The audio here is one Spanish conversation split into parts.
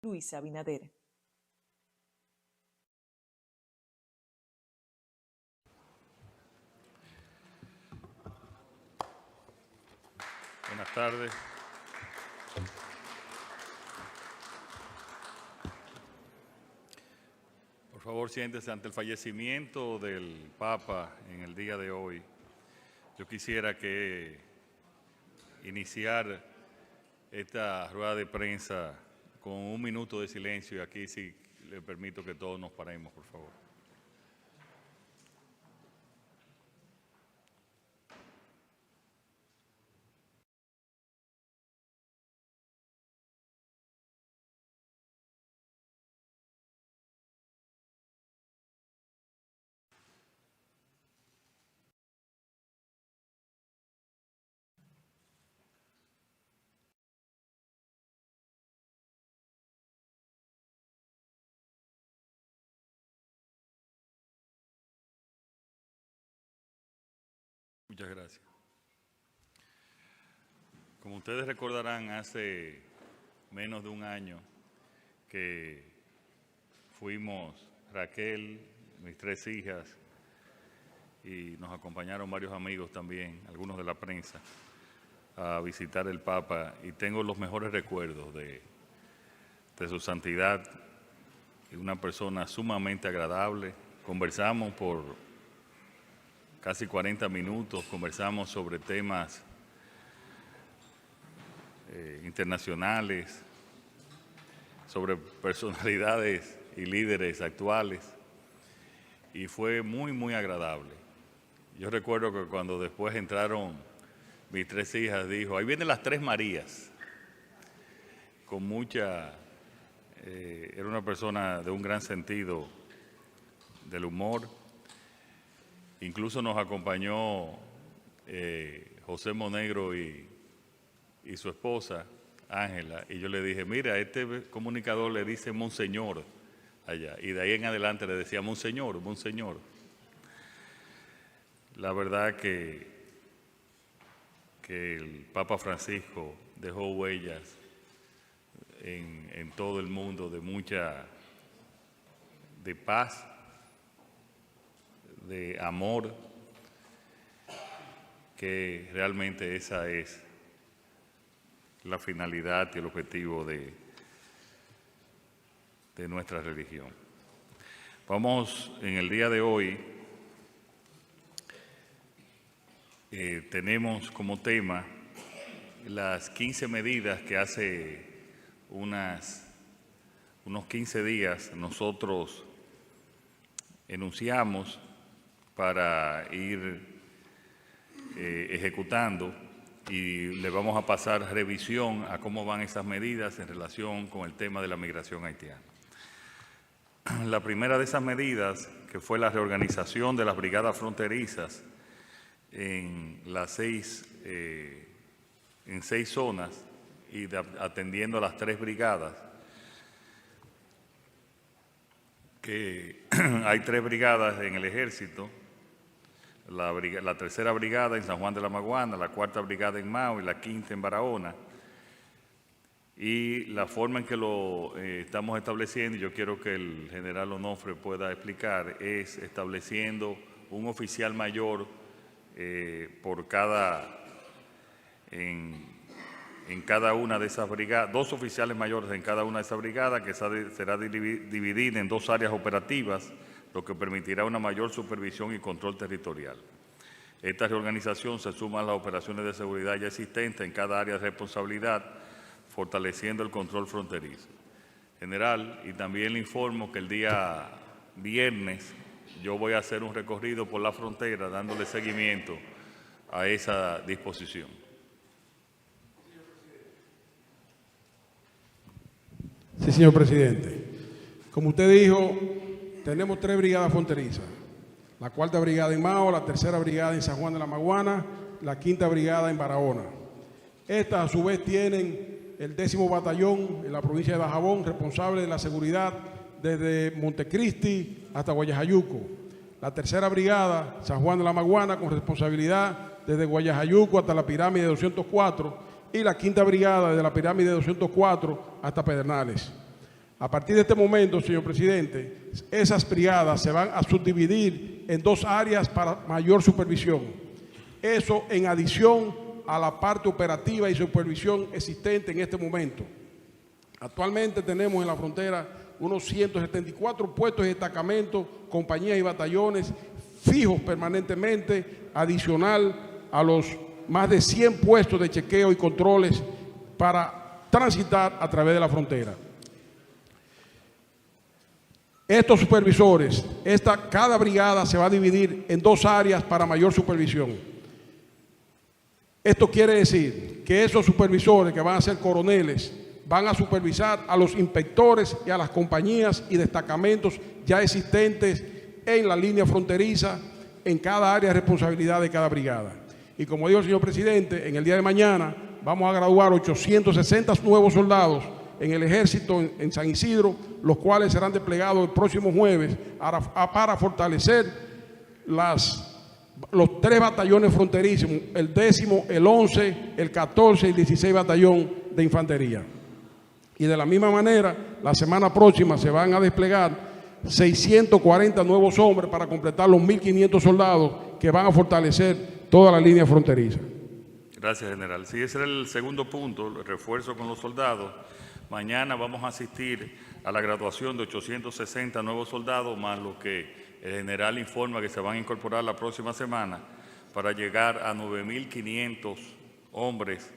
Luis Abinader. Buenas tardes. Por favor, siéntese. Ante el fallecimiento del Papa en el día de hoy, yo quisiera que iniciar esta rueda de prensa con un minuto de silencio, y aquí sí le permito que todos nos paremos, por favor. Muchas gracias. Como ustedes recordarán, hace menos de un año que fuimos Raquel, mis 3 hijas, y nos acompañaron varios amigos también, algunos de la prensa, a visitar el Papa, y tengo los mejores recuerdos de su santidad, una persona sumamente agradable. Conversamos por casi 40 minutos, conversamos sobre temas internacionales, sobre personalidades y líderes actuales, y fue muy, muy agradable. Yo recuerdo que cuando después entraron mis 3 hijas, dijo, ahí vienen las 3 Marías, con mucha... era una persona de un gran sentido del humor. Incluso nos acompañó José Monegro y su esposa, Ángela, y yo le dije, mira, a este comunicador le dice Monseñor allá, y de ahí en adelante le decía Monseñor, Monseñor. La verdad que el Papa Francisco dejó huellas en todo el mundo de paz, de amor, que realmente esa es la finalidad y el objetivo de nuestra religión. Vamos, en el día de hoy, tenemos como tema las 15 medidas que hace unos 15 días nosotros enunciamos para ir ejecutando, y le vamos a pasar revisión a cómo van esas medidas en relación con el tema de la migración haitiana. La primera de esas medidas, que fue la reorganización de las brigadas fronterizas en 6 zonas y atendiendo a las 3 brigadas, que hay 3 brigadas en el Ejército, la 3ª brigada en San Juan de la Maguana, la 4ª brigada en Mao y la 5ª en Barahona. Y la forma en que lo estamos estableciendo, y yo quiero que el general Onofre pueda explicar, es estableciendo un oficial mayor por en cada una de esas brigadas, 2 oficiales mayores en cada una de esas brigadas, que será dividida en 2 áreas operativas, lo que permitirá una mayor supervisión y control territorial. Esta reorganización se suma a las operaciones de seguridad ya existentes en cada área de responsabilidad, fortaleciendo el control fronterizo. General, y también le informo que el día viernes yo voy a hacer un recorrido por la frontera dándole seguimiento a esa disposición. Sí, señor presidente. Como usted dijo, tenemos 3 brigadas fronterizas. La 4ª brigada en Mao, la 3ª brigada en San Juan de la Maguana, la 5ª brigada en Barahona. Estas, a su vez, tienen el 10º batallón en la provincia de Dajabón, responsable de la seguridad desde Montecristi hasta Guayajayuco. La 3ª brigada, San Juan de la Maguana, con responsabilidad desde Guayajayuco hasta la pirámide 204, y la 5ª brigada desde la pirámide 204 hasta Pedernales. A partir de este momento, señor presidente, esas brigadas se van a subdividir en 2 áreas para mayor supervisión. Eso en adición a la parte operativa y supervisión existente en este momento. Actualmente tenemos en la frontera unos 174 puestos de destacamento, compañías y batallones fijos permanentemente, adicional a los más de 100 puestos de chequeo y controles para transitar a través de la frontera. Estos supervisores, cada brigada se va a dividir en 2 áreas para mayor supervisión. Esto quiere decir que esos supervisores, que van a ser coroneles, van a supervisar a los inspectores y a las compañías y destacamentos ya existentes en la línea fronteriza, en cada área de responsabilidad de cada brigada. Y como dijo el señor presidente, en el día de mañana vamos a graduar 860 nuevos soldados en el ejército en San Isidro, los cuales serán desplegados el próximo jueves para fortalecer los 3 batallones fronterizos, el 10º, el 11, el 14 y el 16 batallón de infantería. Y de la misma manera, la semana próxima se van a desplegar 640 nuevos hombres para completar los 1.500 soldados que van a fortalecer toda la línea fronteriza. Gracias, general. Sí, ese era el segundo punto, el refuerzo con los soldados. Mañana vamos a asistir a la graduación de 860 nuevos soldados, más lo que el general informa que se van a incorporar la próxima semana para llegar a 9.500 hombres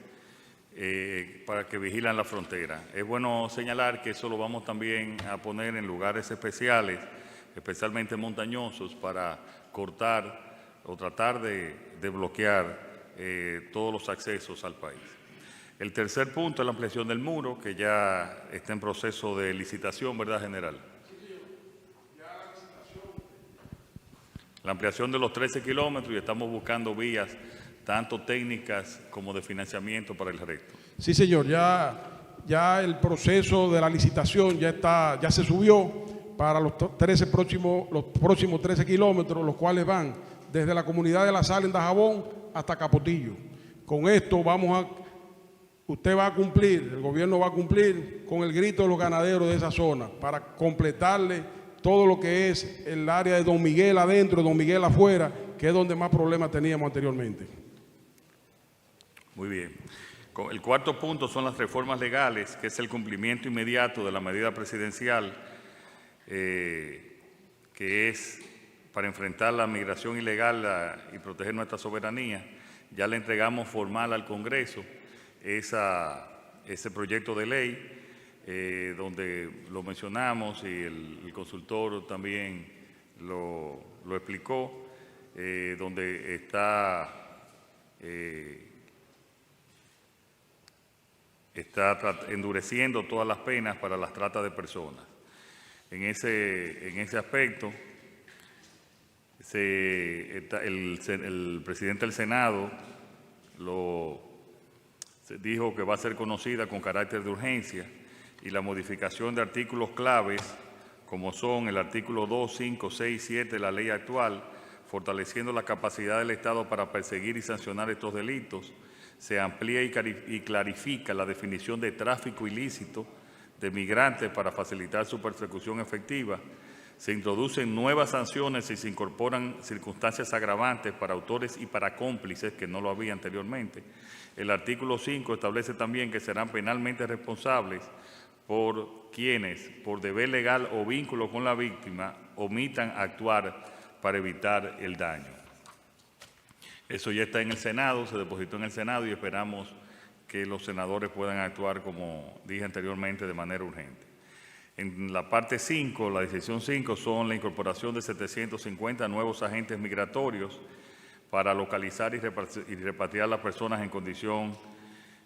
para que vigilan la frontera. Es bueno señalar que eso lo vamos también a poner en lugares especiales, especialmente montañosos, para cortar o tratar de bloquear todos los accesos al país. El tercer punto es la ampliación del muro, que ya está en proceso de licitación, ¿verdad, general? La ampliación de los 13 kilómetros, y estamos buscando vías tanto técnicas como de financiamiento para el resto. Sí, señor, ya el proceso de la licitación ya se subió para los próximos 13 kilómetros, los cuales van desde la comunidad de La Sal en Dajabón hasta Capotillo. Con esto usted va a cumplir, el gobierno va a cumplir con el grito de los ganaderos de esa zona para completarle todo lo que es el área de Don Miguel adentro, Don Miguel afuera, que es donde más problemas teníamos anteriormente. Muy bien. El cuarto punto son las reformas legales, que es el cumplimiento inmediato de la medida presidencial, que es para enfrentar la migración ilegal y proteger nuestra soberanía. Ya le entregamos formal al Congreso ese proyecto de ley, donde lo mencionamos y el consultor también lo explicó, donde está endureciendo todas las penas para las tratas de personas. En ese aspecto, el presidente del Senado dijo que va a ser conocida con carácter de urgencia, y la modificación de artículos claves, como son el artículo 2, 5, 6, 7 de la ley actual, fortaleciendo la capacidad del Estado para perseguir y sancionar estos delitos. Se amplía y clarifica la definición de tráfico ilícito de migrantes para facilitar su persecución efectiva. Se introducen nuevas sanciones y se incorporan circunstancias agravantes para autores y para cómplices, que no lo había anteriormente. El artículo 5 establece también que serán penalmente responsables por quienes, por deber legal o vínculo con la víctima, omitan actuar para evitar el daño. Eso ya está en el Senado, se depositó en el Senado y esperamos que los senadores puedan actuar, como dije anteriormente, de manera urgente. En la parte 5, la decisión 5, son la incorporación de 750 nuevos agentes migratorios para localizar y repatriar a las personas en condición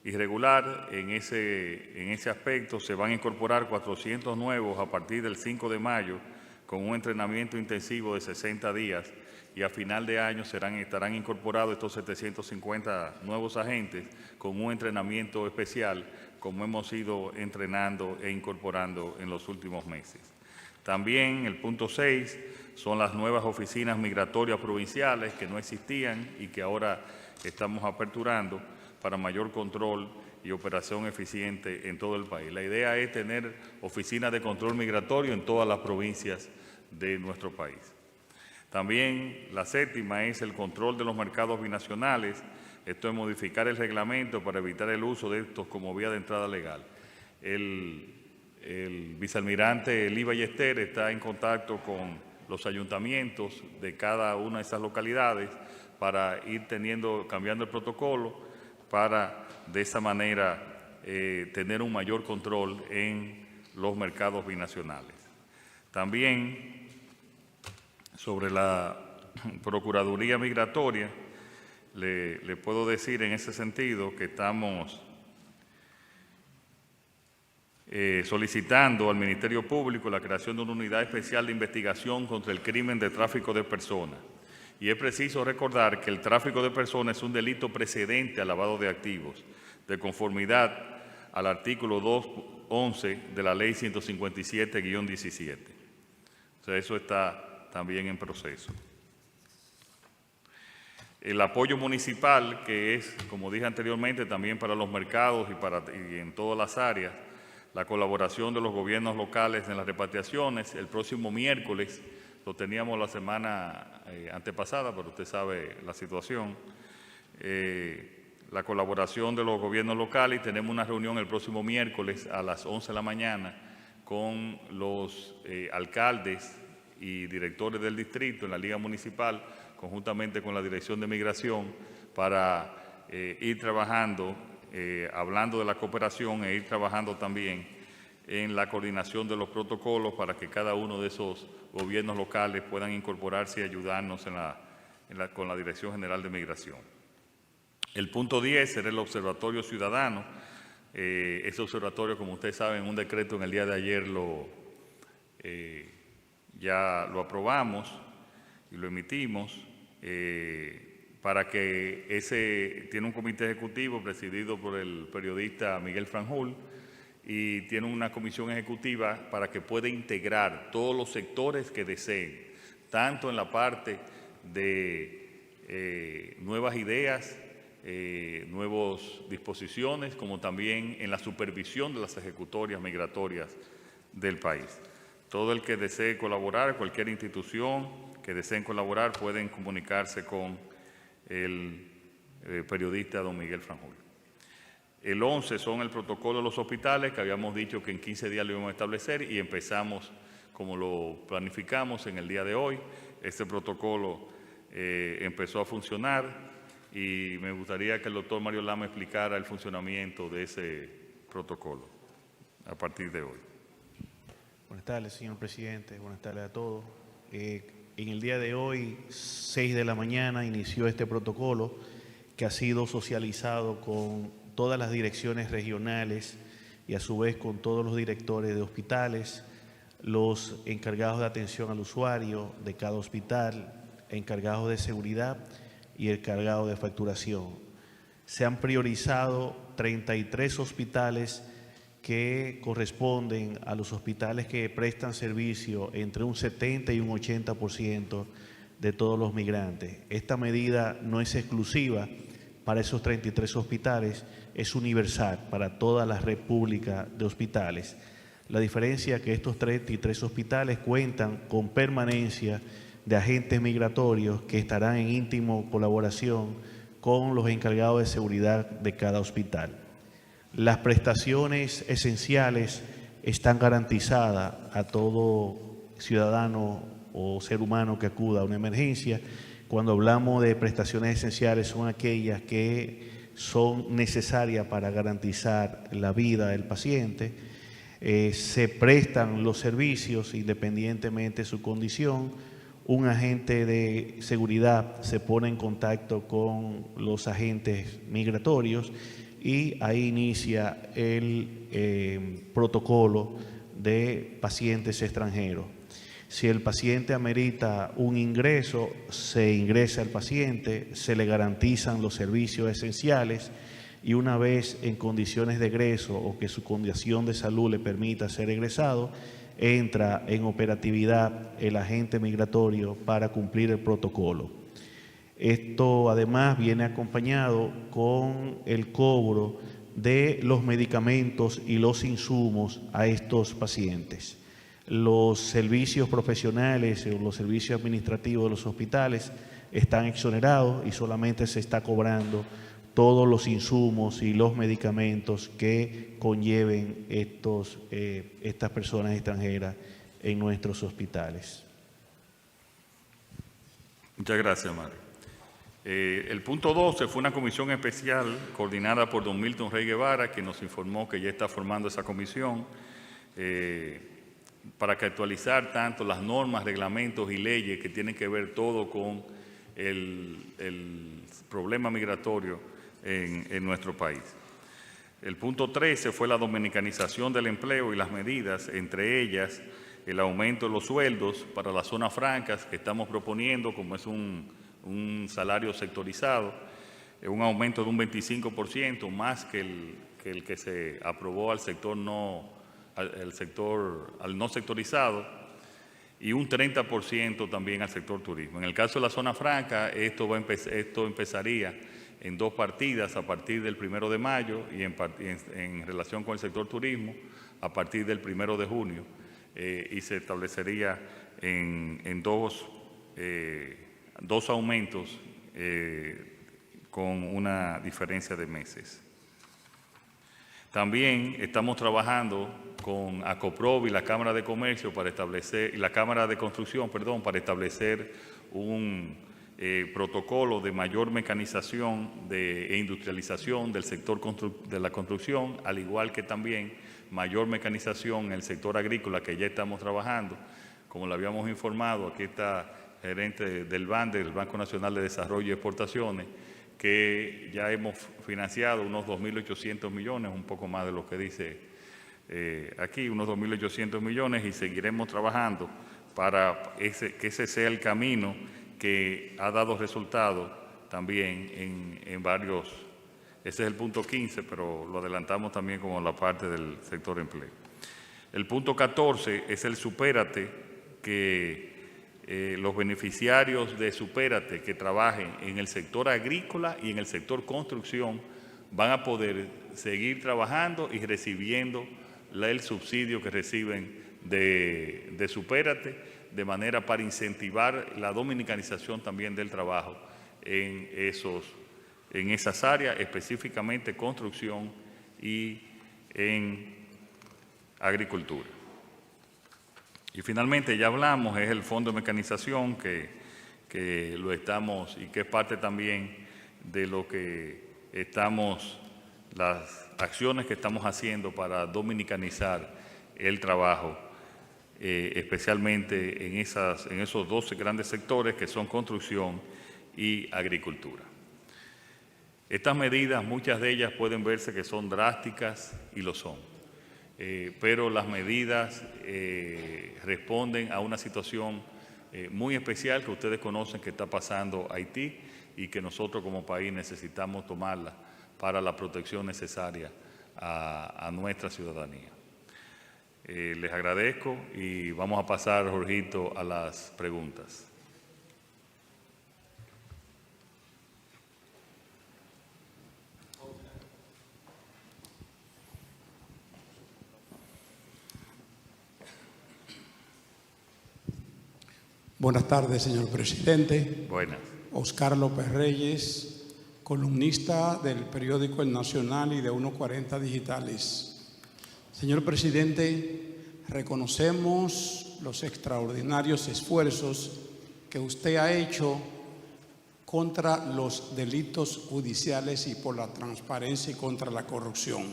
irregular. En ese aspecto se van a incorporar 400 nuevos a partir del 5 de mayo con un entrenamiento intensivo de 60 días, y a final de año estarán incorporados estos 750 nuevos agentes con un entrenamiento especial, como hemos ido entrenando e incorporando en los últimos meses. También el punto 6 son las nuevas oficinas migratorias provinciales que no existían y que ahora estamos aperturando para mayor control y operación eficiente en todo el país. La idea es tener oficinas de control migratorio en todas las provincias de nuestro país. También la séptima es el control de los mercados binacionales. Esto es modificar el reglamento para evitar el uso de estos como vía de entrada legal. El vicealmirante Lee Ballester está en contacto con los ayuntamientos de cada una de esas localidades para ir cambiando el protocolo para de esa manera tener un mayor control en los mercados binacionales. También sobre la Procuraduría Migratoria, le puedo decir en ese sentido que estamos solicitando al Ministerio Público la creación de una unidad especial de investigación contra el crimen de tráfico de personas. Y es preciso recordar que el tráfico de personas es un delito precedente al lavado de activos, de conformidad al artículo 211 de la Ley 157-17. O sea, eso está también en proceso. El apoyo municipal, que es, como dije anteriormente, también para los mercados y en todas las áreas, la colaboración de los gobiernos locales en las repatriaciones. El próximo miércoles, lo teníamos la semana antepasada, pero usted sabe la situación, la colaboración de los gobiernos locales, y tenemos una reunión el próximo miércoles a las 11 de la mañana con los alcaldes y directores del distrito en la Liga Municipal, conjuntamente con la Dirección de Migración, para ir trabajando, hablando de la cooperación e ir trabajando también en la coordinación de los protocolos para que cada uno de esos gobiernos locales puedan incorporarse y ayudarnos con la Dirección General de Migración. El punto 10 será el Observatorio Ciudadano. Ese observatorio, como ustedes saben, un decreto en el día de ayer ya lo aprobamos y lo emitimos, para que tiene un comité ejecutivo presidido por el periodista Miguel Franjul, y tiene una comisión ejecutiva para que pueda integrar todos los sectores que deseen, tanto en la parte de nuevas ideas, nuevas disposiciones, como también en la supervisión de las ejecutorias migratorias del país. Todo el que desee colaborar, cualquier institución que deseen colaborar, pueden comunicarse con el periodista don Miguel Franjul. El 11 son el protocolo de los hospitales, que habíamos dicho que en 15 días lo íbamos a establecer, y empezamos como lo planificamos en el día de hoy. Este protocolo empezó a funcionar y me gustaría que el doctor Mario Lama explicara el funcionamiento de ese protocolo a partir de hoy. Buenas tardes, señor presidente. Buenas tardes a todos. En el día de hoy, 6 de la mañana, inició este protocolo que ha sido socializado con todas las direcciones regionales y a su vez con todos los directores de hospitales, los encargados de atención al usuario de cada hospital, encargados de seguridad y encargados de facturación. Se han priorizado 33 hospitales que corresponden a los hospitales que prestan servicio entre un 70 y un 80% de todos los migrantes. Esta medida no es exclusiva para esos 33 hospitales, es universal para toda la red pública de hospitales. La diferencia es que estos 33 hospitales cuentan con permanencia de agentes migratorios que estarán en íntima colaboración con los encargados de seguridad de cada hospital. Las prestaciones esenciales están garantizadas a todo ciudadano o ser humano que acuda a una emergencia. Cuando hablamos de prestaciones esenciales, son aquellas que son necesarias para garantizar la vida del paciente. Se prestan los servicios independientemente de su condición. Un agente de seguridad se pone en contacto con los agentes migratorios y ahí inicia el protocolo de pacientes extranjeros. Si el paciente amerita un ingreso, se ingresa al paciente, se le garantizan los servicios esenciales y una vez en condiciones de egreso o que su condición de salud le permita ser egresado, entra en operatividad el agente migratorio para cumplir el protocolo. Esto además viene acompañado con el cobro de los medicamentos y los insumos a estos pacientes. Los servicios profesionales o los servicios administrativos de los hospitales están exonerados y solamente se está cobrando todos los insumos y los medicamentos que conlleven estas personas extranjeras en nuestros hospitales. Muchas gracias, Mario. El punto 12 fue una comisión especial coordinada por don Milton Rey Guevara, que nos informó que ya está formando esa comisión para que actualizar tanto las normas, reglamentos y leyes que tienen que ver todo con el problema migratorio en nuestro país. El punto 13 fue la dominicanización del empleo y las medidas, entre ellas el aumento de los sueldos para las zonas francas que estamos proponiendo, como es un salario sectorizado, un aumento de un 25%, más que el que se aprobó al no sectorizado, y un 30% también al sector turismo. En el caso de la zona franca, esto empezaría en 2 partidas a partir del 1 de mayo y en relación con el sector turismo a partir del 1 de junio y se establecería en dos aumentos con una diferencia de meses. También estamos trabajando con ACOPROV y la Cámara de Comercio y la Cámara de Construcción, para establecer un protocolo de mayor mecanización e industrialización del sector de la construcción, al igual que también mayor mecanización en el sector agrícola, que ya estamos trabajando. Como le habíamos informado, aquí está el gerente del BANDE, el Banco Nacional de Desarrollo y Exportaciones, que ya hemos financiado unos 2.800 millones, un poco más de lo que dice aquí, unos 2.800 millones, y seguiremos trabajando para que ese sea el camino que ha dado resultados también en varios. Ese es el punto 15, pero lo adelantamos también como la parte del sector empleo. El punto 14 es el Supérate, que los beneficiarios de Supérate que trabajen en el sector agrícola y en el sector construcción van a poder seguir trabajando y recibiendo el subsidio que reciben de Supérate, de manera para incentivar la dominicanización también del trabajo en esas áreas, específicamente construcción y en agricultura. Y finalmente, ya hablamos, es el Fondo de Mecanización que lo estamos, y que es parte también de lo que las acciones que estamos haciendo para dominicanizar el trabajo, especialmente en esos 12 grandes sectores que son construcción y agricultura. Estas medidas, muchas de ellas pueden verse que son drásticas y lo son, pero las medidas responden a una situación muy especial que ustedes conocen que está pasando Haití y que nosotros como país necesitamos tomarla para la protección necesaria a nuestra ciudadanía. Les agradezco y vamos a pasar, Jorgito, a las preguntas. Buenas tardes, señor presidente. Buenas. Oscar López Reyes, columnista del periódico El Nacional y de 140 Digitales. Señor presidente, reconocemos los extraordinarios esfuerzos que usted ha hecho contra los delitos judiciales y por la transparencia y contra la corrupción.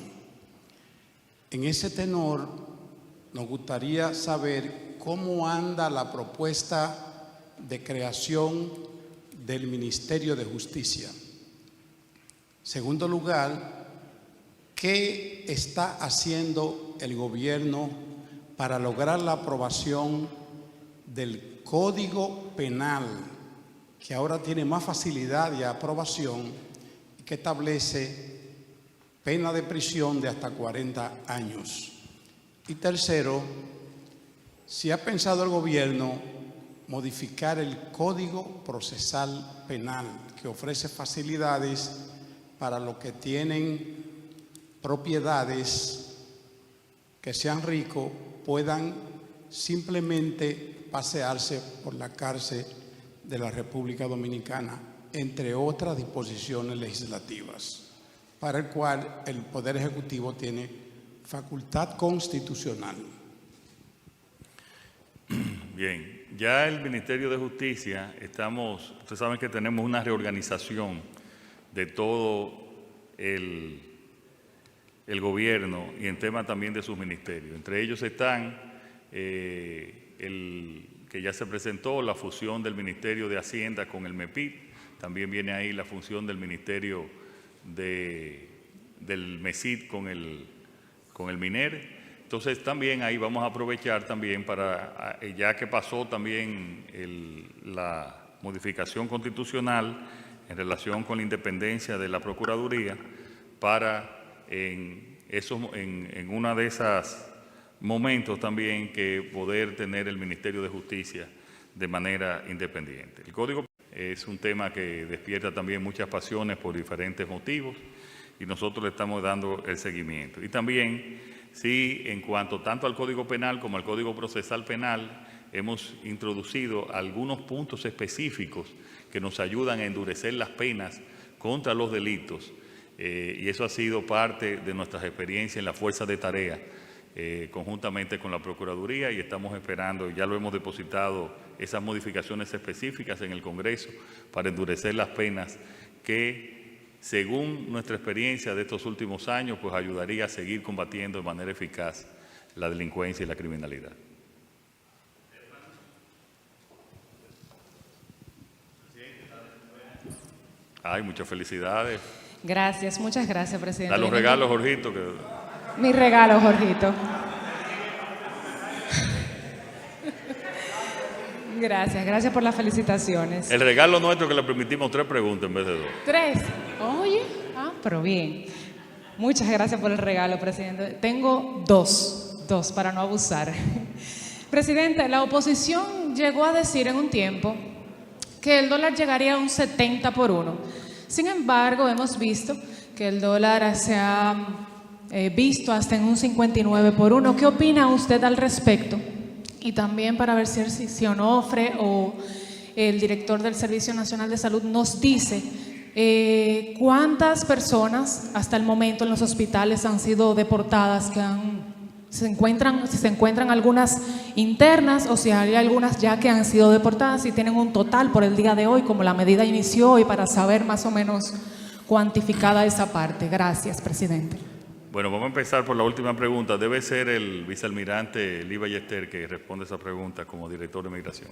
En ese tenor, nos gustaría saber cómo anda la propuesta de creación del Ministerio de Justicia. Segundo lugar, ¿qué está haciendo el gobierno para lograr la aprobación del Código Penal, que ahora tiene más facilidad de aprobación y que establece pena de prisión de hasta 40 años? Y tercero, si ha pensado el gobierno modificar el Código Procesal Penal, que ofrece facilidades para los que tienen propiedades que sean ricos puedan simplemente pasearse por la cárcel de la República Dominicana, entre otras disposiciones legislativas, para el cual el Poder Ejecutivo tiene facultad constitucional. Bien, ya el Ministerio de Justicia ustedes saben que tenemos una reorganización de todo el gobierno y en tema también de sus ministerios. Entre ellos están que ya se presentó la fusión del Ministerio de Hacienda con el MEPID, también viene ahí la fusión del Ministerio del MESID con el MINER. Entonces también ahí vamos a aprovechar también para, ya que pasó también la modificación constitucional en relación con la independencia de la Procuraduría, para en una de esas momentos también que poder tener el Ministerio de Justicia de manera independiente. El Código es un tema que despierta también muchas pasiones por diferentes motivos y nosotros le estamos dando el seguimiento. Y también, sí, en cuanto tanto al Código Penal como al Código Procesal Penal, hemos introducido algunos puntos específicos que nos ayudan a endurecer las penas contra los delitos, y eso ha sido parte de nuestras experiencias en la Fuerza de Tarea, conjuntamente con la Procuraduría, y estamos esperando, ya lo hemos depositado, esas modificaciones específicas en el Congreso para endurecer las penas que, según nuestra experiencia de estos últimos años, pues ayudaría a seguir combatiendo de manera eficaz la delincuencia y la criminalidad. Ay, muchas felicidades. Gracias, muchas gracias, presidente. Da los regalos, Jorgito. Mi regalo, Jorgito. Gracias por las felicitaciones. El regalo nuestro que le permitimos 3 preguntas en vez de 2. 3. Oye, pero bien. Muchas gracias por el regalo, presidente. Tengo dos para no abusar. Presidente, la oposición llegó a decir en un tiempo que el dólar llegaría a un 70 por 1. Sin embargo, hemos visto que el dólar se ha visto hasta en un 59 por 1. ¿Qué opina usted al respecto? Y también para ver si Onofre o el director del Servicio Nacional de Salud nos dice cuántas personas hasta el momento en los hospitales han sido deportadas, se encuentran algunas internas, o si hay algunas ya que han sido deportadas y tienen un total por el día de hoy, como la medida inició, y para saber más o menos cuantificada esa parte. Gracias, presidente. Bueno, vamos a empezar por la última pregunta. Debe ser el vicealmirante Lee Ballester que responde esa pregunta como director de Migración.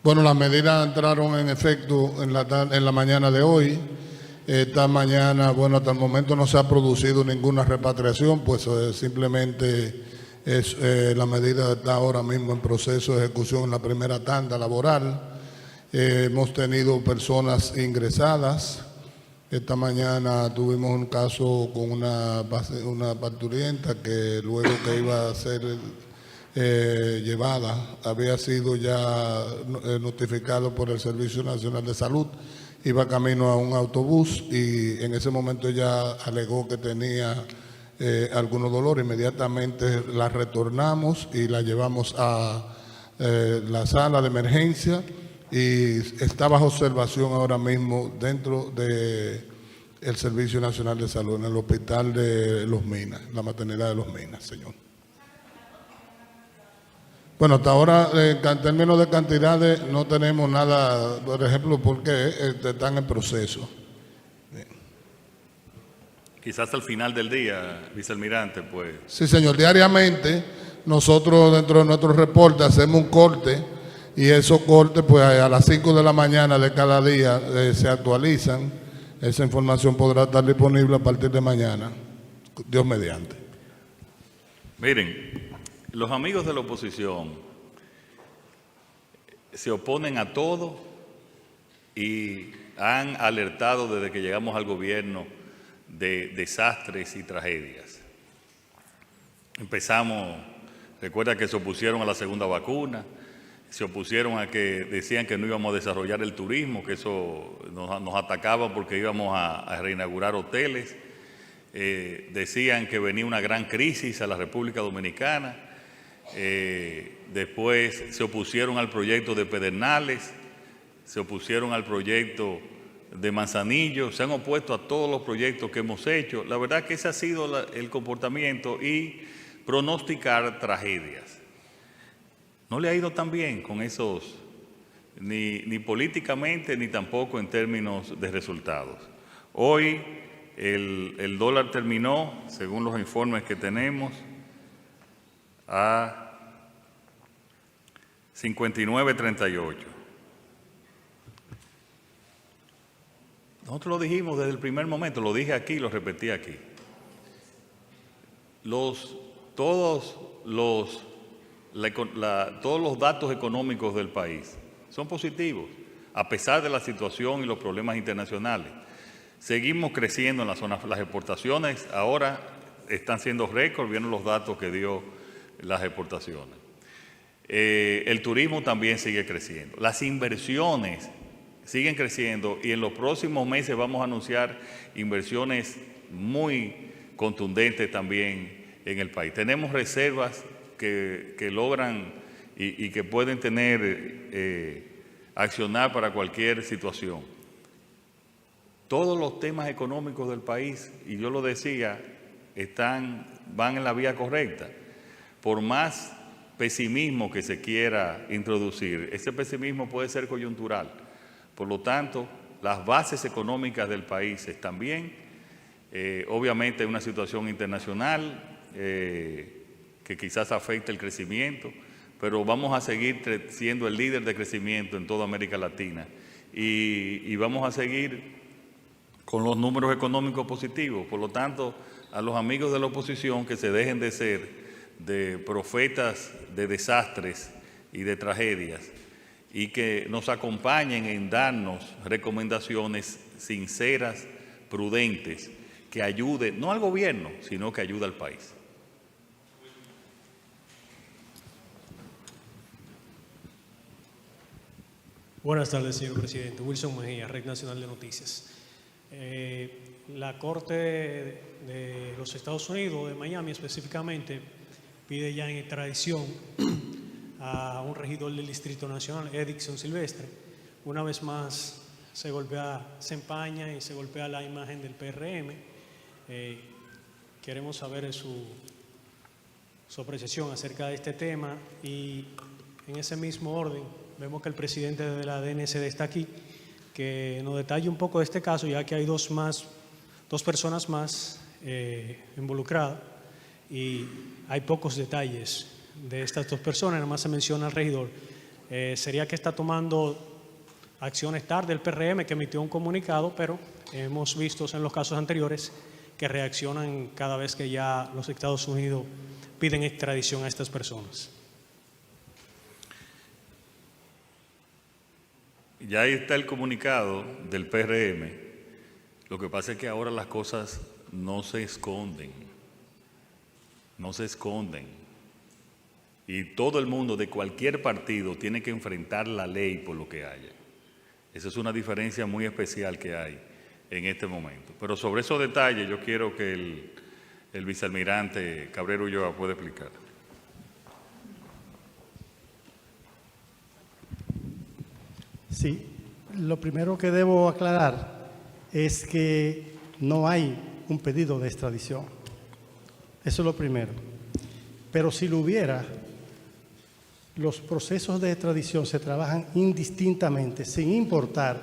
Bueno, las medidas entraron en efecto en la mañana de hoy. Esta mañana, bueno, hasta el momento no se ha producido ninguna repatriación, pues simplemente la medida está ahora mismo en proceso de ejecución en la primera tanda laboral. Hemos tenido personas ingresadas. Esta mañana tuvimos un caso con una parturienta que luego que iba a ser llevada, había sido ya notificado por el Servicio Nacional de Salud. Iba camino a un autobús y en ese momento ella alegó que tenía algunos dolores. Inmediatamente la retornamos y la llevamos a la sala de emergencia y está bajo observación ahora mismo dentro del Servicio Nacional de Salud, en el hospital de Los Minas, la maternidad de Los Minas, señor. Bueno, hasta ahora, en términos de cantidades, no tenemos nada, por ejemplo, porque están en proceso. Bien. Quizás al final del día, vicealmirante, pues. Sí, señor. Diariamente, nosotros dentro de nuestro reporte hacemos un corte y esos cortes, pues a las 5 de la mañana de cada día se actualizan. Esa información podrá estar disponible a partir de mañana, Dios mediante. Miren, los amigos de la oposición se oponen a todo y han alertado desde que llegamos al gobierno de desastres y tragedias. Empezamos, recuerda que se opusieron a la segunda vacuna, se opusieron a que decían que no íbamos a desarrollar el turismo, que eso nos atacaba porque íbamos a reinaugurar hoteles. Decían que venía una gran crisis a la República Dominicana. Después se opusieron al proyecto de Pedernales, se opusieron al proyecto de Manzanillo, se han opuesto a todos los proyectos que hemos hecho. La verdad que ese ha sido el comportamiento y pronosticar tragedias. No le ha ido tan bien con esos, ni políticamente, ni tampoco en términos de resultados. Hoy el dólar terminó, según los informes que tenemos, a 59.38. Nosotros lo dijimos desde el primer momento, lo dije aquí, lo repetí aquí. Todos los datos económicos del país son positivos, a pesar de la situación y los problemas internacionales. Seguimos creciendo en la zona, las exportaciones ahora están siendo récord, vieron los datos que dio las exportaciones. El turismo también sigue creciendo, las inversiones siguen creciendo y en los próximos meses vamos a anunciar inversiones muy contundentes también en el país. Tenemos reservas que logran y que pueden tener, accionar para cualquier situación. Todos los temas económicos del país, y yo lo decía, van en la vía correcta. Por más pesimismo que se quiera introducir, ese pesimismo puede ser coyuntural. Por lo tanto, las bases económicas del país están bien. Obviamente hay una situación internacional que quizás afecte el crecimiento, pero vamos a seguir siendo el líder de crecimiento en toda América Latina y vamos a seguir con los números económicos positivos. Por lo tanto, a los amigos de la oposición que se dejen de ser de profetas de desastres y de tragedias y que nos acompañen en darnos recomendaciones sinceras, prudentes, que ayuden, no al gobierno, sino que ayude al país. Buenas tardes, señor presidente. Wilson Mejía, Red Nacional de Noticias. La Corte de los Estados Unidos, de Miami específicamente, pide ya en extradición a un regidor del Distrito Nacional, Edison Silvestre. Una vez más se empaña y se golpea la imagen del PRM. Queremos saber su apreciación acerca de este tema y en ese mismo orden vemos que el presidente de la DNCD está aquí, que nos detalle un poco de este caso, ya que hay dos personas más involucradas y hay pocos detalles de estas dos personas, nada más se menciona al regidor. Sería que está tomando acciones tarde el PRM, que emitió un comunicado, pero hemos visto en los casos anteriores que reaccionan cada vez que ya los Estados Unidos piden extradición a estas personas. Ya ahí está el comunicado del PRM. Lo que pasa es que ahora las cosas no se esconden. No se esconden. Y todo el mundo de cualquier partido tiene que enfrentar la ley por lo que haya. Esa es una diferencia muy especial que hay en este momento. Pero sobre esos detalles yo quiero que el vicealmirante Cabrera Ulloa pueda explicar. Sí, lo primero que debo aclarar es que no hay un pedido de extradición. Eso es lo primero. Pero si lo hubiera, los procesos de extradición se trabajan indistintamente, sin importar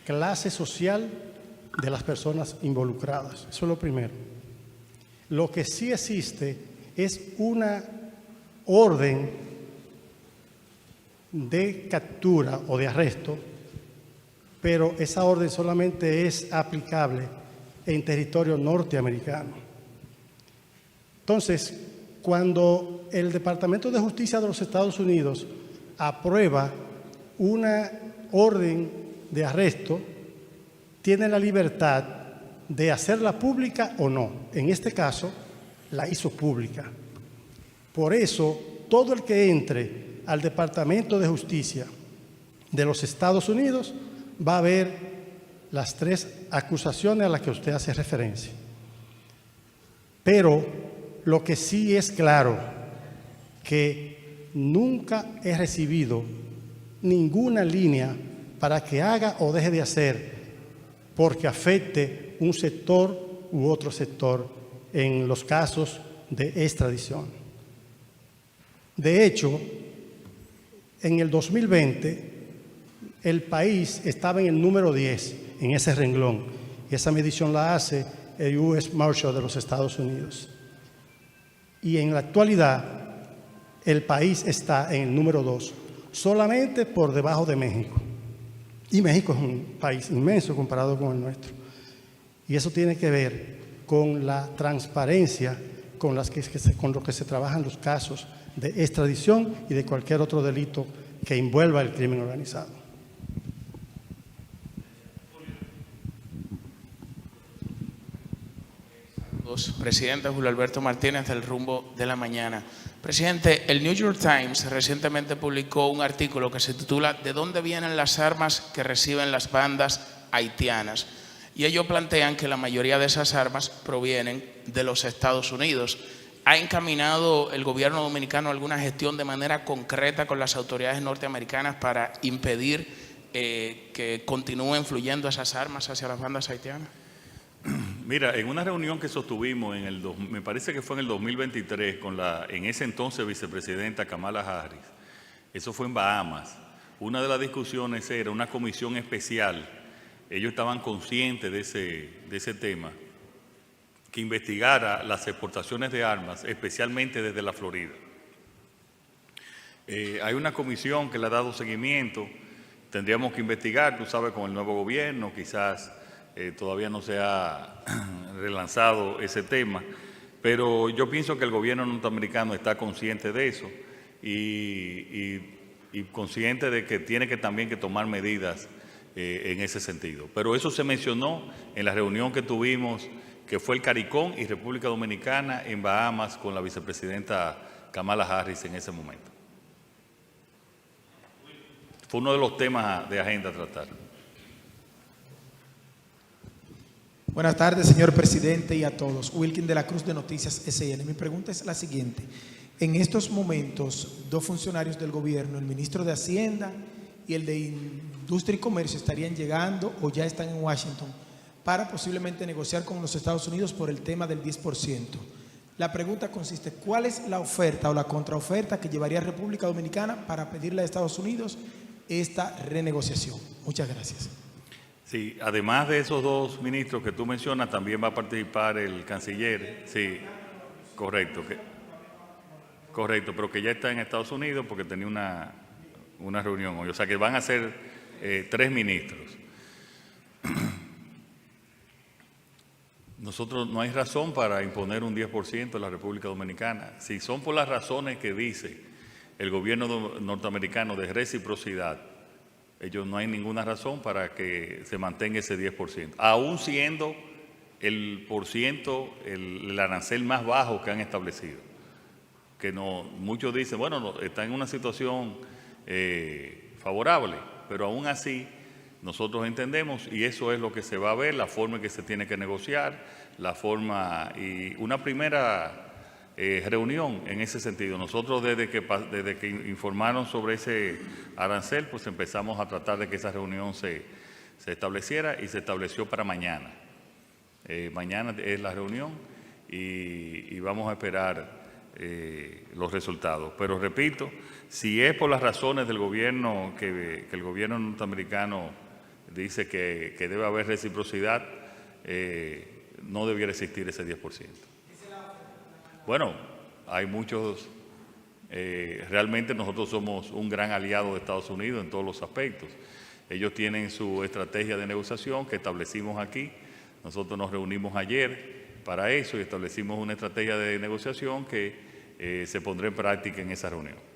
clase social de las personas involucradas. Eso es lo primero. Lo que sí existe es una orden de captura o de arresto, pero esa orden solamente es aplicable en territorio norteamericano. Entonces, cuando el Departamento de Justicia de los Estados Unidos aprueba una orden de arresto, tiene la libertad de hacerla pública o no. En este caso, la hizo pública. Por eso, todo el que entre al Departamento de Justicia de los Estados Unidos va a haber las 3 acusaciones a las que usted hace referencia. Pero lo que sí es claro, que nunca he recibido ninguna línea para que haga o deje de hacer porque afecte un sector u otro sector en los casos de extradición. De hecho, en el 2020, el país estaba en el número 10 en ese renglón, y esa medición la hace el U.S. Marshal de los Estados Unidos. Y en la actualidad, el país está en el número 2, solamente por debajo de México. Y México es un país inmenso comparado con el nuestro. Y eso tiene que ver con la transparencia con lo que se trabajan los casos de extradición y de cualquier otro delito que envuelva el crimen organizado. Presidente Julio Alberto Martínez del Rumbo de la Mañana. Presidente, el New York Times recientemente publicó un artículo que se titula ¿De dónde vienen las armas que reciben las bandas haitianas? Y ellos plantean que la mayoría de esas armas provienen de los Estados Unidos. ¿Ha encaminado el gobierno dominicano alguna gestión de manera concreta con las autoridades norteamericanas para impedir que continúen fluyendo esas armas hacia las bandas haitianas? Mira, en una reunión que sostuvimos, me parece que fue en el 2023, con la en ese entonces vicepresidenta Kamala Harris, eso fue en Bahamas, una de las discusiones era una comisión especial, ellos estaban conscientes de ese tema, que investigara las exportaciones de armas, especialmente desde la Florida. Hay una comisión que le ha dado seguimiento, tendríamos que investigar, tú sabes, con el nuevo gobierno, quizás todavía no se ha relanzado ese tema, pero yo pienso que el gobierno norteamericano está consciente de eso y consciente de que tiene que también que tomar medidas en ese sentido. Pero eso se mencionó en la reunión que tuvimos, que fue el CARICOM y República Dominicana en Bahamas con la vicepresidenta Kamala Harris en ese momento. Fue uno de los temas de agenda a tratar. Buenas tardes, señor presidente, y a todos. Wilkin de la Cruz de Noticias SN. Mi pregunta es la siguiente. En estos momentos, 2 funcionarios del gobierno, el ministro de Hacienda y el de Industria y Comercio, estarían llegando o ya están en Washington para posiblemente negociar con los Estados Unidos por el tema del 10%. La pregunta consiste, ¿cuál es la oferta o la contraoferta que llevaría a República Dominicana para pedirle a Estados Unidos esta renegociación? Muchas gracias. Sí, además de esos 2 ministros que tú mencionas, también va a participar el canciller. Sí, correcto. Correcto, pero que ya está en Estados Unidos porque tenía una reunión hoy. O sea que van a ser 3 ministros. Nosotros no hay razón para imponer un 10% en la República Dominicana. Si son por las razones que dice el gobierno norteamericano de reciprocidad, ellos no hay ninguna razón para que se mantenga ese 10%, aún siendo el arancel más bajo que han establecido. Que no, muchos dicen, bueno, está en una situación favorable, pero aún así nosotros entendemos, y eso es lo que se va a ver, la forma en que se tiene que negociar, la forma y una primera reunión en ese sentido. Nosotros desde que informaron sobre ese arancel, pues empezamos a tratar de que esa reunión se estableciera y se estableció para mañana. Mañana es la reunión y vamos a esperar los resultados. Pero repito, si es por las razones del gobierno, que el gobierno norteamericano dice que debe haber reciprocidad, no debiera existir ese 10%. Bueno, hay muchos, realmente nosotros somos un gran aliado de Estados Unidos en todos los aspectos. Ellos tienen su estrategia de negociación que establecimos aquí. Nosotros nos reunimos ayer para eso y establecimos una estrategia de negociación que se pondrá en práctica en esa reunión.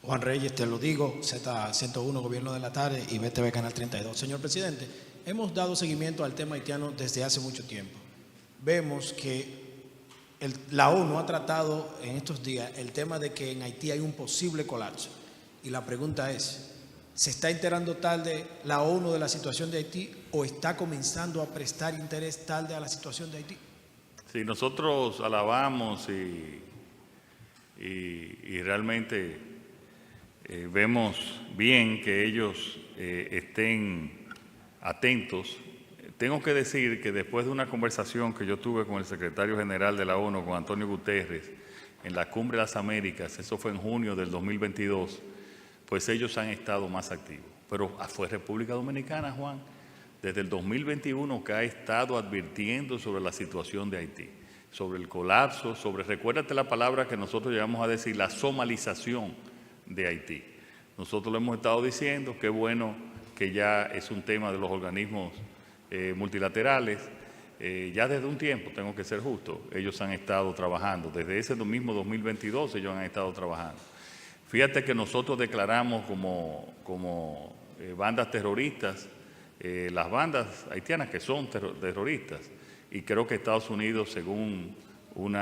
Juan Reyes, te lo digo, Z101, Gobierno de la Tarde y BTV Canal 32. Señor presidente, hemos dado seguimiento al tema haitiano desde hace mucho tiempo. vemos que la ONU ha tratado en estos días el tema de que en Haití hay un posible colapso. Y la pregunta es, ¿se está enterando tarde la ONU de la situación de Haití o está comenzando a prestar interés tarde a la situación de Haití? Sí, nosotros alabamos y realmente vemos bien que ellos estén atentos. Tengo que decir que después de una conversación que yo tuve con el secretario general de la ONU, con Antonio Guterres, en la Cumbre de las Américas, eso fue en junio del 2022, pues ellos han estado más activos. Pero fue República Dominicana, Juan, desde el 2021 que ha estado advirtiendo sobre la situación de Haití, sobre el colapso, recuérdate la palabra que nosotros llegamos a decir, la somalización de Haití. Nosotros lo hemos estado diciendo, qué bueno que ya es un tema de los organismos multilaterales, ya desde un tiempo, tengo que ser justo, ellos han estado trabajando, desde ese mismo 2022 ellos han estado trabajando. Fíjate que nosotros declaramos como bandas terroristas, las bandas haitianas que son terroristas, y creo que Estados Unidos, según un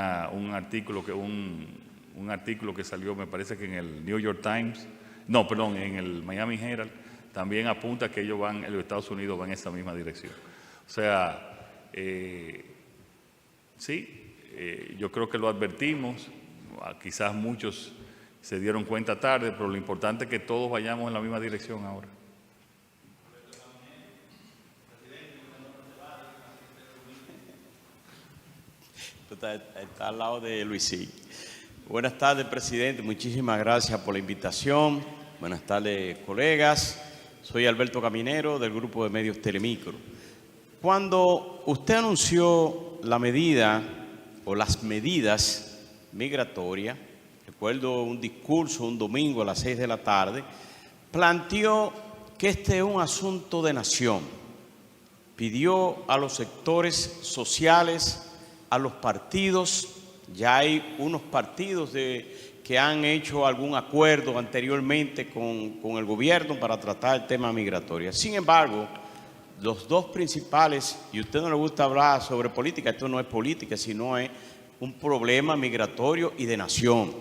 artículo que salió, me parece que en el New York Times, en el Miami Herald, también apunta que los Estados Unidos van en esa misma dirección. O sea, yo creo que lo advertimos, quizás muchos se dieron cuenta tarde, pero lo importante es que todos vayamos en la misma dirección ahora. Está al lado de Luisín. Buenas tardes, presidente. Muchísimas gracias por la invitación. Buenas tardes, colegas. Soy Alberto Caminero, del grupo de medios Telemicro. Cuando usted anunció la medida o las medidas migratorias, recuerdo un discurso un domingo a las 6 de la tarde, planteó que este es un asunto de nación. Pidió a los sectores sociales, a los partidos, ya hay unos partidos que han hecho algún acuerdo anteriormente con el gobierno para tratar el tema migratorio. Sin embargo, los dos principales, y a usted no le gusta hablar sobre política, esto no es política, sino es un problema migratorio y de nación.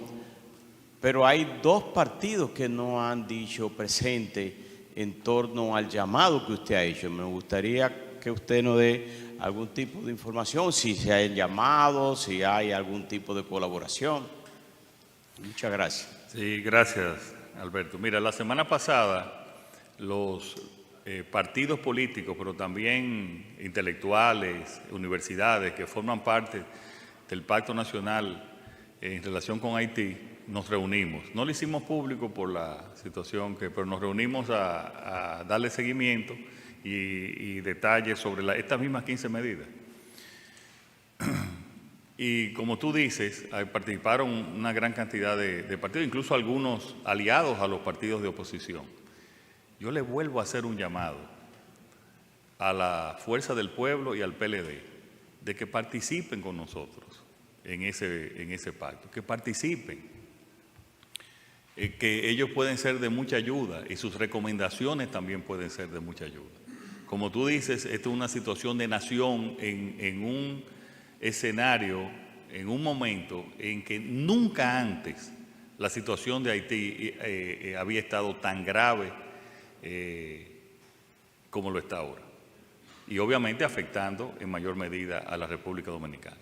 Pero hay dos partidos que no han dicho presente en torno al llamado que usted ha hecho. Me gustaría que usted nos dé algún tipo de información, si se ha llamado, si hay algún tipo de colaboración. Muchas gracias. Sí, gracias, Alberto. Mira, la semana pasada los partidos políticos, pero también intelectuales, universidades que forman parte del Pacto Nacional en relación con Haití, nos reunimos. No lo hicimos público por la situación, pero nos reunimos a darle seguimiento y detalles sobre estas mismas 15 medidas. Y como tú dices, participaron una gran cantidad de partidos, incluso algunos aliados a los partidos de oposición. Yo le vuelvo a hacer un llamado a la Fuerza del Pueblo y al PLD de que participen con nosotros en ese pacto, que participen, que ellos pueden ser de mucha ayuda y sus recomendaciones también pueden ser de mucha ayuda. Como tú dices, esto es una situación de nación en un escenario, en un momento en que nunca antes la situación de Haití había estado tan grave como lo está ahora. Y obviamente afectando en mayor medida a la República Dominicana.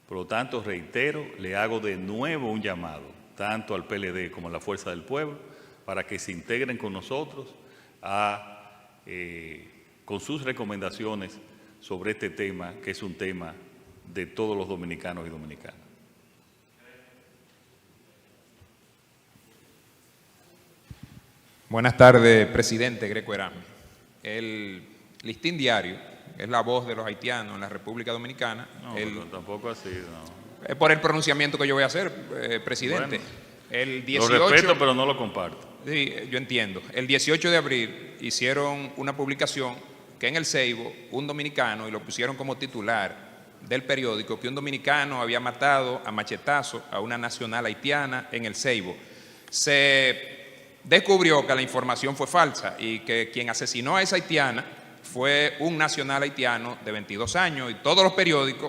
Por lo tanto, reitero, le hago de nuevo un llamado, tanto al PLD como a la Fuerza del Pueblo, para que se integren con nosotros con sus recomendaciones sobre este tema, que es un tema de todos los dominicanos y dominicanas. Buenas tardes, presidente Greco Herame. El Listín Diario es la voz de los haitianos en la República Dominicana. No, tampoco así, no. Es por el pronunciamiento que yo voy a hacer, presidente. Bueno, el 18, lo respeto, pero no lo comparto. Sí, yo entiendo. El 18 de abril hicieron una publicación que en el Ceibo, un dominicano, y lo pusieron como titular del periódico, que un dominicano había matado a machetazo a una nacional haitiana en el Ceibo. Se descubrió que la información fue falsa y que quien asesinó a esa haitiana fue un nacional haitiano de 22 años y todos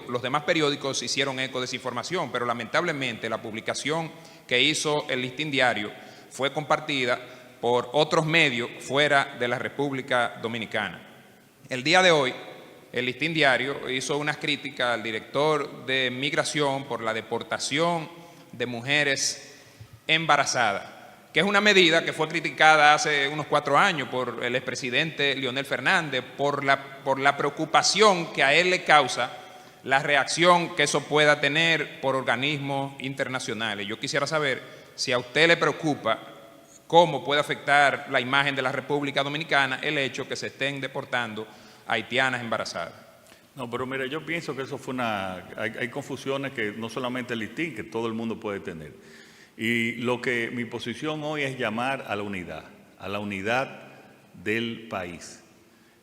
los demás periódicos hicieron eco de esa información, pero lamentablemente la publicación que hizo el Listín Diario fue compartida por otros medios fuera de la República Dominicana. El día de hoy, el Listín Diario hizo unas críticas al director de Migración por la deportación de mujeres embarazadas, que es una medida que fue criticada hace unos 4 años por el expresidente Leonel Fernández, por la preocupación que a él le causa la reacción que eso pueda tener por organismos internacionales. Yo quisiera saber si a usted le preocupa cómo puede afectar la imagen de la República Dominicana el hecho que se estén deportando haitianas embarazadas. No, pero mire, yo pienso que eso fue hay confusiones que no solamente el Listín, que todo el mundo puede tener. Y mi posición hoy es llamar a la unidad del país.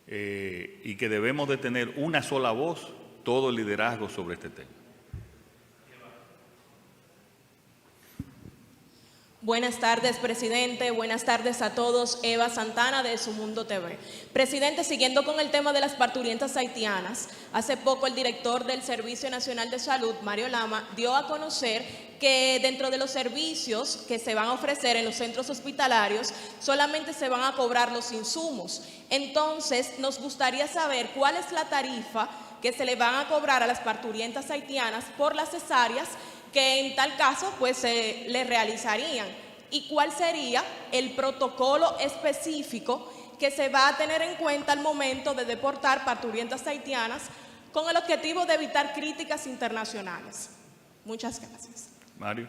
Y que debemos de tener una sola voz, todo el liderazgo sobre este tema. Buenas tardes, presidente. Buenas tardes a todos. Eva Santana de Su Mundo TV. Presidente, siguiendo con el tema de las parturientas haitianas, hace poco el director del Servicio Nacional de Salud, Mario Lama, dio a conocer que dentro de los servicios que se van a ofrecer en los centros hospitalarios, solamente se van a cobrar los insumos. Entonces, nos gustaría saber cuál es la tarifa que se le van a cobrar a las parturientas haitianas por las cesáreas que en tal caso pues se le realizarían, y cuál sería el protocolo específico que se va a tener en cuenta al momento de deportar parturientas haitianas con el objetivo de evitar críticas internacionales. Muchas gracias. Mario.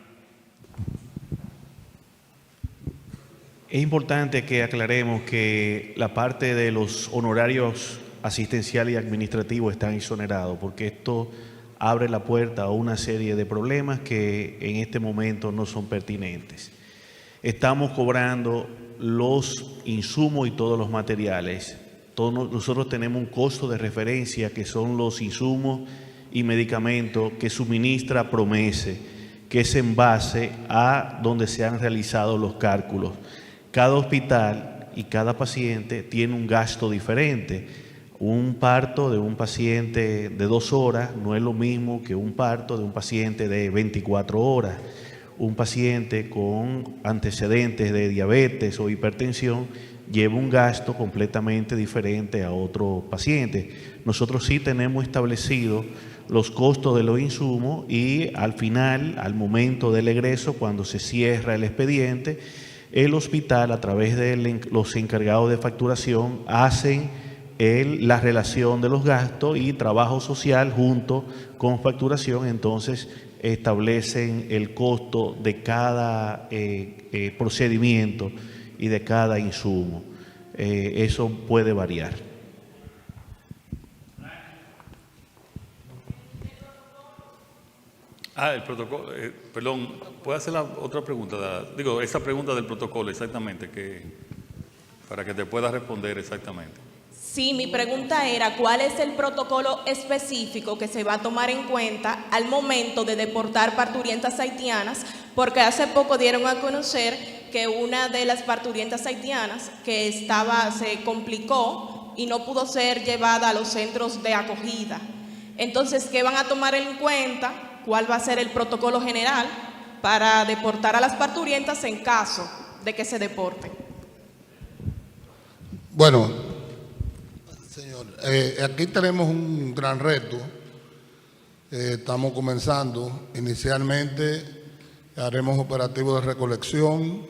Es importante que aclaremos que la parte de los honorarios asistenciales y administrativos están exonerados, porque esto abre la puerta a una serie de problemas que en este momento no son pertinentes. Estamos cobrando los insumos y todos los materiales. Nosotros tenemos un costo de referencia que son los insumos y medicamentos que suministra Promese, que es en base a donde se han realizado los cálculos. Cada hospital y cada paciente tiene un gasto diferente. Un parto de un paciente de 2 horas no es lo mismo que un parto de un paciente de 24 horas. Un paciente con antecedentes de diabetes o hipertensión lleva un gasto completamente diferente a otro paciente. Nosotros sí tenemos establecido los costos de los insumos y al final, al momento del egreso, cuando se cierra el expediente, el hospital, a través de los encargados de facturación, hacen la relación de los gastos, y trabajo social junto con facturación entonces establecen el costo de cada procedimiento y de cada insumo. Eso puede variar. El protocolo, perdón, ¿puedo hacer la otra pregunta? Digo, esa pregunta del protocolo exactamente, para que te pueda responder exactamente. Sí, mi pregunta era, ¿cuál es el protocolo específico que se va a tomar en cuenta al momento de deportar parturientas haitianas? Porque hace poco dieron a conocer que una de las parturientas haitianas que se complicó y no pudo ser llevada a los centros de acogida. Entonces, ¿qué van a tomar en cuenta? ¿Cuál va a ser el protocolo general para deportar a las parturientas en caso de que se deporten? Bueno, señor, aquí tenemos un gran reto. Estamos comenzando. Inicialmente haremos operativos de recolección,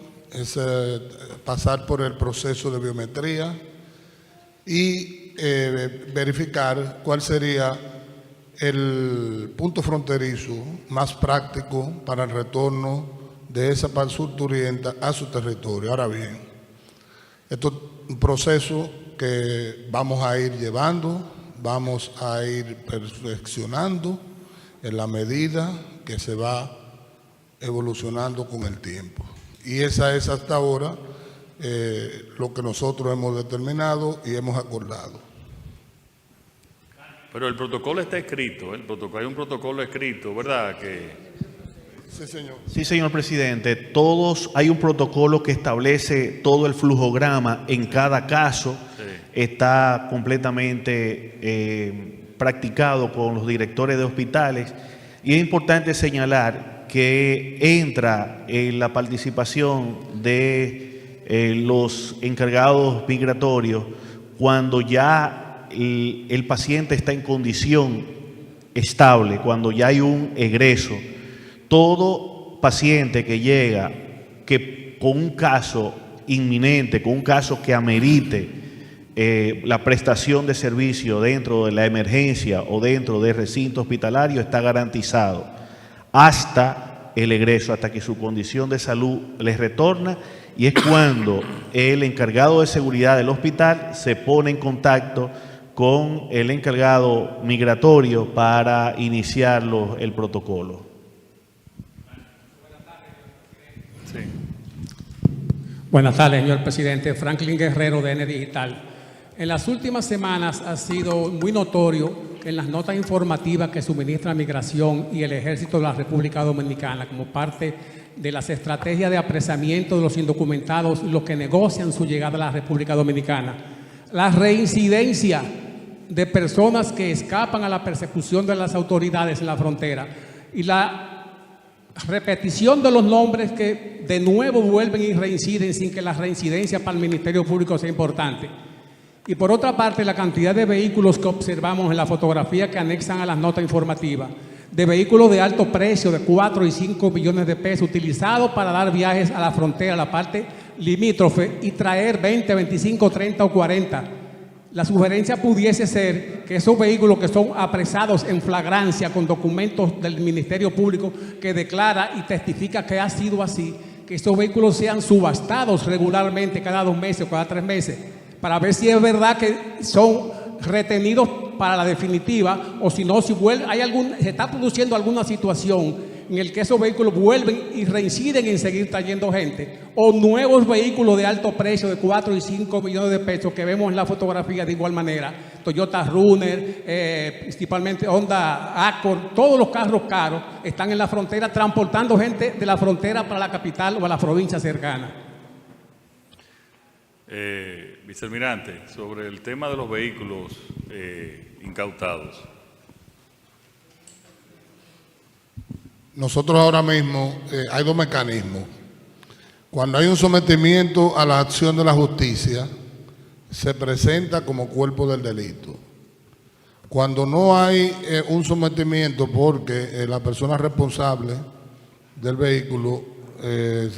pasar por el proceso de biometría y verificar cuál sería el punto fronterizo más práctico para el retorno de esa parturienta a su territorio. Ahora bien, esto es un proceso que vamos a ir llevando, vamos a ir perfeccionando en la medida que se va evolucionando con el tiempo. Y esa es hasta ahora lo que nosotros hemos determinado y hemos acordado. Pero el protocolo está escrito, hay un protocolo escrito, ¿verdad? Sí, señor. Sí, señor presidente. Hay un protocolo que establece todo el flujograma en cada caso. Sí. está completamente practicado con los directores de hospitales, y es importante señalar que entra en la participación de los encargados migratorios cuando ya el paciente está en condición estable, cuando ya hay un egreso. Todo paciente que llega con un caso inminente, con un caso que amerite la prestación de servicio dentro de la emergencia o dentro del recinto hospitalario, está garantizado hasta el egreso, hasta que su condición de salud les retorna, y es cuando el encargado de seguridad del hospital se pone en contacto con el encargado migratorio para iniciar el protocolo. Sí. Buenas tardes, señor presidente. Franklin Guerrero, DN Digital. En las últimas semanas ha sido muy notorio que en las notas informativas que suministra Migración y el Ejército de la República Dominicana como parte de las estrategias de apresamiento de los indocumentados y los que negocian su llegada a la República Dominicana, la reincidencia de personas que escapan a la persecución de las autoridades en la frontera y la repetición de los nombres que de nuevo vuelven y reinciden sin que la reincidencia para el Ministerio Público sea importante. Y por otra parte, la cantidad de vehículos que observamos en la fotografía que anexan a las notas informativas, de vehículos de alto precio, de 4 y 5 millones de pesos, utilizados para dar viajes a la frontera, a la parte limítrofe, y traer 20, 25, 30 o 40. La sugerencia pudiese ser que esos vehículos que son apresados en flagrancia con documentos del Ministerio Público que declara y testifica que ha sido así, que esos vehículos sean subastados regularmente cada 2 meses o cada 3 meses, para ver si es verdad que son retenidos para la definitiva, o si no, si se está produciendo alguna situación en la que esos vehículos vuelven y reinciden en seguir trayendo gente, o nuevos vehículos de alto precio de 4 y 5 millones de pesos que vemos en la fotografía de igual manera, Toyota Runner, principalmente Honda Accord, todos los carros caros están en la frontera transportando gente de la frontera para la capital o a la provincia cercana. Vicealmirante, sobre el tema de los vehículos incautados. Nosotros ahora mismo hay 2 mecanismos. Cuando hay un sometimiento a la acción de la justicia, se presenta como cuerpo del delito. Cuando no hay un sometimiento porque la persona responsable del vehículo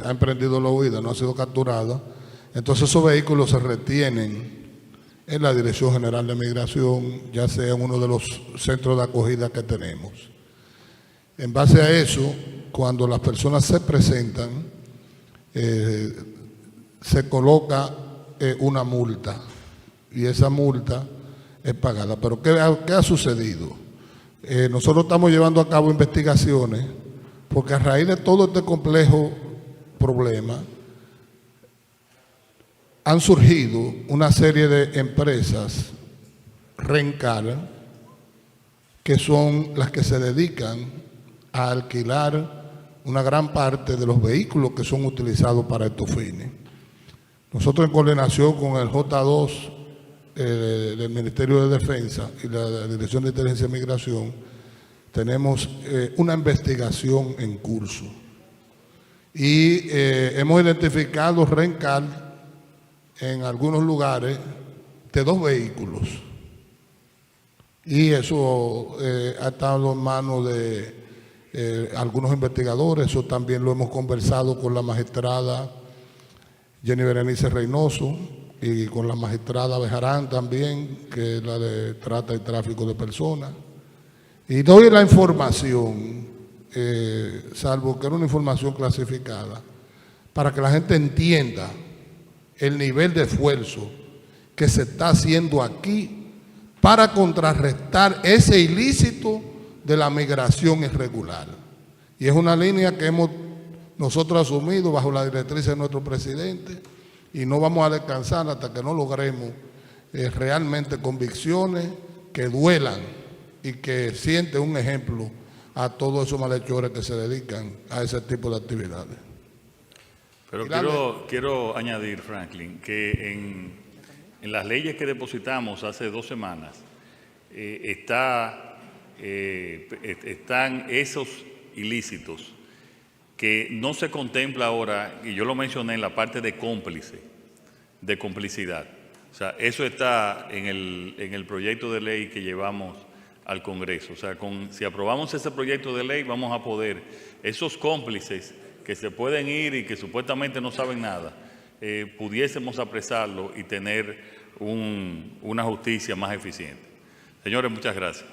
ha emprendido la huida, no ha sido capturada, entonces esos vehículos se retienen en la Dirección General de Migración, ya sea en uno de los centros de acogida que tenemos. En base a eso, cuando las personas se presentan, se coloca una multa, y esa multa es pagada. Pero ¿qué ha sucedido? Nosotros estamos llevando a cabo investigaciones porque a raíz de todo este complejo problema han surgido una serie de empresas Rencar que son las que se dedican a alquilar una gran parte de los vehículos que son utilizados para estos fines. Nosotros, en coordinación con el J2 del Ministerio de Defensa y la Dirección de Inteligencia y Migración, tenemos una investigación en curso y hemos identificado Rencar en algunos lugares de 2 vehículos, y eso ha estado en manos de algunos investigadores. Eso también lo hemos conversado con la magistrada Jenny Berenice Reynoso y con la magistrada Bejarán también, que es la de trata y tráfico de personas, y doy la información, salvo que era una información clasificada, para que la gente entienda el nivel de esfuerzo que se está haciendo aquí para contrarrestar ese ilícito de la migración irregular. Y es una línea que hemos nosotros asumido bajo la directriz de nuestro presidente, y no vamos a descansar hasta que no logremos realmente convicciones que duelan y que sienten un ejemplo a todos esos malhechores que se dedican a ese tipo de actividades. Pero quiero añadir, Franklin, que en las leyes que depositamos hace 2 semanas, están esos ilícitos que no se contempla ahora, y yo lo mencioné en la parte de cómplice, de complicidad. O sea, eso está en el proyecto de ley que llevamos al Congreso. O sea, si aprobamos ese proyecto de ley, vamos a poder, esos cómplices que se pueden ir y que supuestamente no saben nada, pudiésemos apresarlo y tener una justicia más eficiente. Señores, muchas gracias.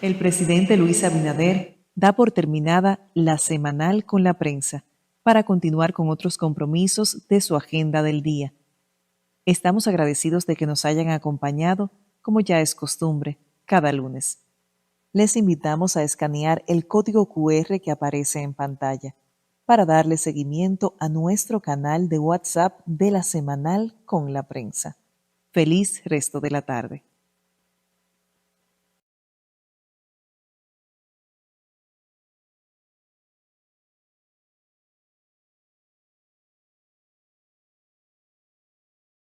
El presidente Luis Abinader da por terminada la semanal con la prensa para continuar con otros compromisos de su agenda del día. Estamos agradecidos de que nos hayan acompañado, como ya es costumbre, cada lunes. Les invitamos a escanear el código QR que aparece en pantalla para darle seguimiento a nuestro canal de WhatsApp de la semanal con la prensa. Feliz resto de la tarde.